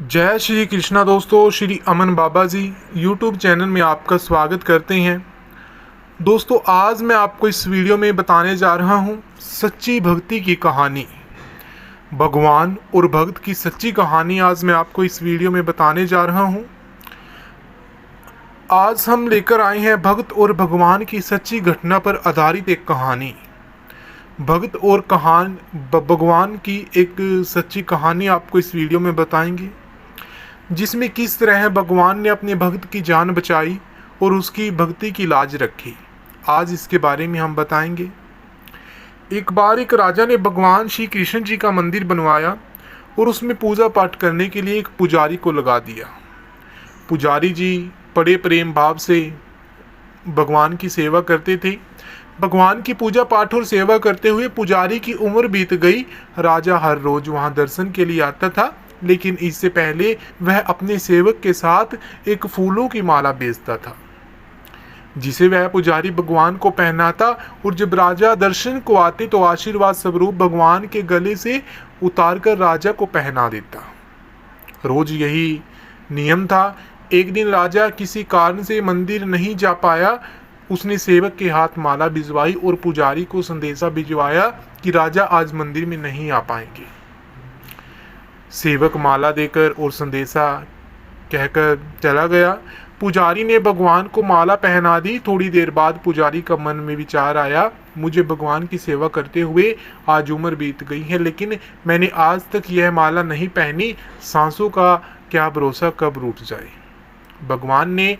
जय श्री कृष्णा दोस्तों। श्री अमन बाबा जी YouTube channel में आपका स्वागत करते हैं। दोस्तों, आज मैं आपको इस वीडियो में बताने जा रहा हूँ सच्ची भक्ति की कहानी। भगवान और भक्त की सच्ची कहानी आज मैं आपको इस वीडियो में बताने जा रहा हूँ। आज हम लेकर आए हैं भक्त और भगवान की सच्ची घटना पर आधारित एक कहानी। भक्त और भगवान की एक सच्ची कहानी आपको इस वीडियो में बताएंगे, जिसमें किस तरह भगवान ने अपने भक्त की जान बचाई और उसकी भक्ति की लाज रखी। आज इसके बारे में हम बताएंगे। एक बार एक राजा ने भगवान श्री कृष्ण जी का मंदिर बनवाया और उसमें पूजा पाठ करने के लिए एक पुजारी को लगा दिया। पुजारी जी बड़े प्रेम भाव से भगवान की सेवा करते थे। भगवान की पूजा पाठ और सेवा करते हुए पुजारी की उम्र बीत गई। राजा हर रोज वहां दर्शन के लिए आता था, लेकिन इससे पहले वह अपने सेवक के साथ एक फूलों की माला बेचता था, जिसे वह पुजारी भगवान को पहनाता और जब राजा दर्शन को आते तो आशीर्वाद स्वरूप भगवान के गले से उतारकर राजा को पहना देता। रोज यही नियम था। एक दिन राजा किसी कारण से मंदिर नहीं जा पाया। उसने सेवक के हाथ माला भिजवाई और पुजारी को संदेशा भिजवाया कि राजा आज मंदिर में नहीं आ पाएंगे। सेवक माला देकर और संदेशा कहकर चला गया। पुजारी ने भगवान को माला पहना दी। थोड़ी देर बाद पुजारी का मन में विचार आया, मुझे भगवान की सेवा करते हुए आज उम्र बीत गई है, लेकिन मैंने आज तक यह माला नहीं पहनी। सांसों का क्या भरोसा कब रूठ जाए। भगवान ने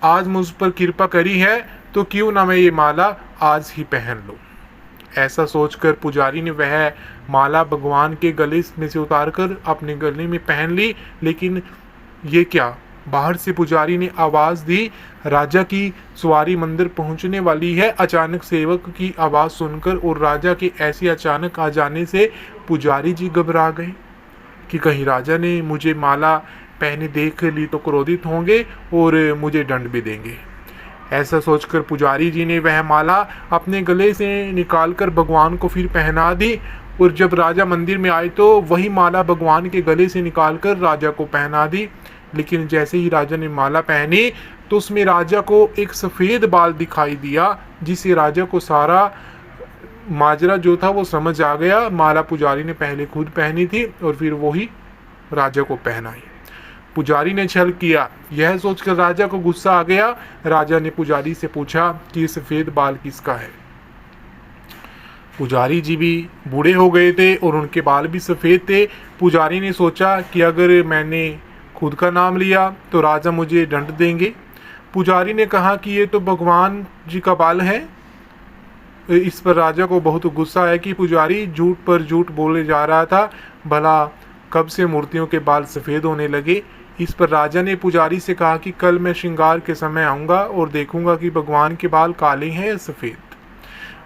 आज मुझ पर कृपा करी है तो क्यों ना मैं ये माला आज ही पहन लूं। ऐसा सोचकर पुजारी ने वह माला भगवान के गले में से उतारकर अपने गले में पहन ली। लेकिन ये क्या, बाहर से पुजारी ने आवाज़ दी, राजा की सवारी मंदिर पहुंचने वाली है। अचानक सेवक की आवाज़ सुनकर और राजा के ऐसे अचानक आ जाने से पुजारी जी घबरा गए कि कहीं राजा ने मुझे माला पहने देख ली तो क्रोधित होंगे और मुझे दंड भी देंगे। ऐसा सोचकर पुजारी जी ने वह माला अपने गले से निकालकर भगवान को फिर पहना दी और जब राजा मंदिर में आए तो वही माला भगवान के गले से निकालकर राजा को पहना दी। लेकिन जैसे ही राजा ने माला पहनी तो उसमें राजा को एक सफ़ेद बाल दिखाई दिया, जिससे राजा को सारा माजरा जो था वो समझ आ गया। माला पुजारी ने पहले खुद पहनी थी और फिर वही राजा को पहनाई। पुजारी ने छल किया, यह सोचकर राजा को गुस्सा आ गया। राजा ने पुजारी से पूछा कि सफ़ेद बाल किसका है। पुजारी जी भी बूढ़े हो गए थे और उनके बाल भी सफ़ेद थे। पुजारी ने सोचा कि अगर मैंने खुद का नाम लिया तो राजा मुझे दंड देंगे। पुजारी ने कहा कि ये तो भगवान जी का बाल है। इस पर राजा को बहुत गुस्सा आया कि पुजारी झूठ पर झूठ बोले जा रहा था। भला कब से मूर्तियों के बाल सफ़ेद होने लगे। इस पर राजा ने पुजारी से कहा कि कल मैं श्रृंगार के समय आऊँगा और देखूंगा कि भगवान के बाल काले हैं या सफ़ेद।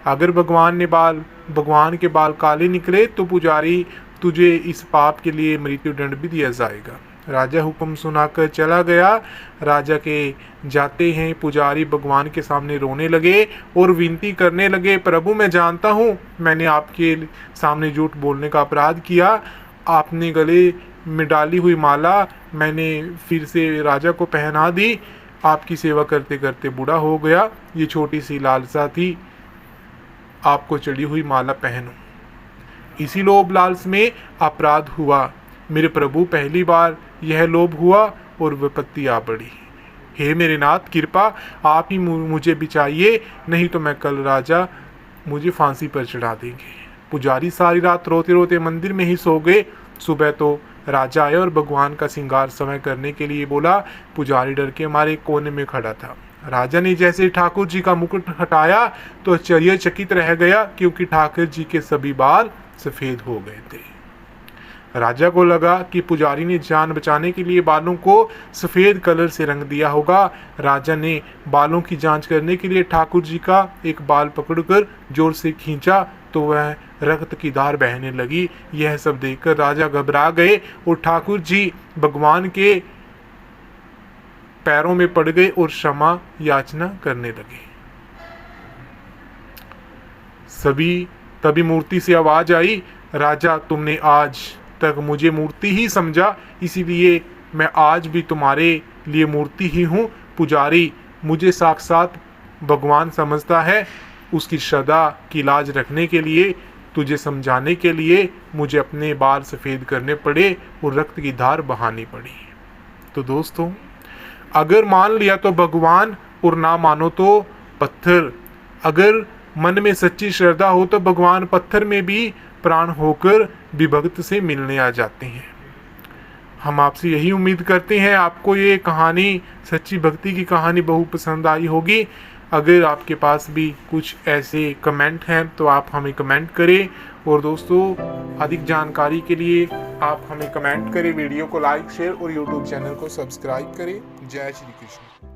अगर भगवान के बाल काले निकले तो पुजारी तुझे इस पाप के लिए मृत्यु दंड भी दिया जाएगा। राजा हुक्म सुनाकर चला गया। राजा के जाते हैं पुजारी भगवान के सामने रोने लगे और विनती करने लगे, प्रभु मैं जानता हूँ मैंने आपके सामने झूठ बोलने का अपराध किया। आपने गले में डाली हुई माला मैंने फिर से राजा को पहना दी। आपकी सेवा करते करते बूढ़ा हो गया। ये छोटी सी लालसा थी, आपको चढ़ी हुई माला पहनो। इसी लोभ लालच में अपराध हुआ। मेरे प्रभु पहली बार यह लोभ हुआ और विपत्ति आ पड़ी। हे मेरे नाथ, कृपा आप ही मुझे बचाइए, नहीं तो मैं कल राजा मुझे फांसी पर चढ़ा देंगे। पुजारी सारी रात रोते रोते मंदिर में ही सो गए। सुबह तो राजा आया और भगवान का श्रृंगार समय करने के लिए बोला। पुजारी डर के मारे कोने में खड़ा था। राजा ने जैसे ठाकुर जी का मुकुट हटाया तो आश्चर्यचकित रह गया, क्योंकि ठाकुर जी के सभी बाल सफ़ेद हो गए थे। राजा को लगा कि पुजारी ने जान बचाने के लिए बालों को सफ़ेद कलर से रंग दिया होगा। राजा ने बालों की जांच करने के लिए ठाकुर जी का एक बाल पकड़कर जोर से खींचा तो वह रक्त की धार बहने लगी। यह सब देखकर राजा घबरा गए और ठाकुर जी भगवान के पैरों में पड़ गए और क्षमा याचना करने लगे। तभी मूर्ति से आवाज आई, राजा तुमने आज तक मुझे मूर्ति ही समझा, इसीलिए मैं आज भी तुम्हारे लिए मूर्ति ही हूँ। पुजारी मुझे साक्षात भगवान समझता है, उसकी श्रद्धा की लाज रखने के लिए, तुझे समझाने के लिए मुझे अपने बाल सफ़ेद करने पड़े और रक्त की धार बहानी पड़ी। तो दोस्तों, अगर मान लिया तो भगवान और ना मानो तो पत्थर। अगर मन में सच्ची श्रद्धा हो तो भगवान पत्थर में भी प्राण होकर भी भक्त से मिलने आ जाते हैं। हम आपसे यही उम्मीद करते हैं आपको ये कहानी, सच्ची भक्ति की कहानी बहुत पसंद आई होगी। अगर आपके पास भी कुछ ऐसे कमेंट हैं तो आप हमें कमेंट करें, और दोस्तों अधिक जानकारी के लिए आप हमें कमेंट करें, वीडियो को लाइक शेयर और यूट्यूब चैनल को सब्सक्राइब करें। जय श्री कृष्ण।